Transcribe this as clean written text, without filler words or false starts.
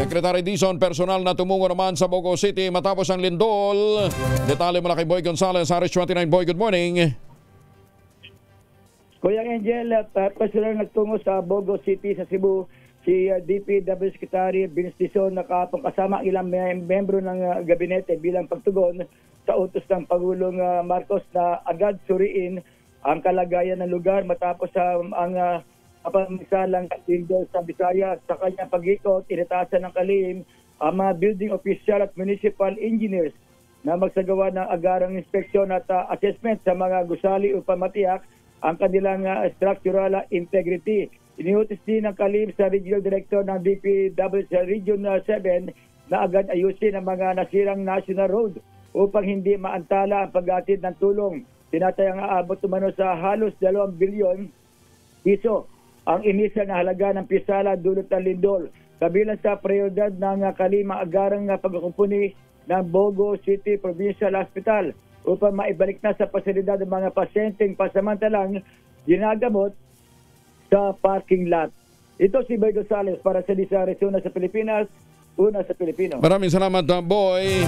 Secretary Dizon, personal na tumungo naman sa Bogo City matapos ang lindol. Detalye mula kay Boy Gonzales, RH29. Boy, good morning. Kuya Angel, personal nagtungo sa Bogo City sa Cebu si DPW Secretary Vince Dizon na kahapon kasama ilang membro ng gabinete bilang pagtugon sa utos ng Pangulong Marcos na agad suriin ang kalagayan ng lugar matapos ang pagmisalang lindol sa Visayas. Sa kanyang pag-ikot, inatasan ng kalihim ang mga building official at municipal engineers na magsagawa ng agarang inspeksyon at assessment sa mga gusali upang matiyak ang kanilang structural integrity. Iniutos din ng kalihim sa Regional Director ng DPW sa Region 7 na agad ayusin ang mga nasirang national road upang hindi maantala ang pag-atid ng tulong. Tinatayang aabot umano sa halos 2 bilyon piso ang initial na halaga ng pisala dulot ng lindol. Kabilang sa prioridad ng kalihim ang agarang pagkukumpuni ng Bogo City Provincial Hospital upang maibalik na sa pasilidad ng mga pasyenteng pasamantalang ginagamot sa parking lot. Ito si Boy Gonzales para sa Lisa Arizona sa Pilipinas, una sa Pilipino. Maraming salamat, Boy.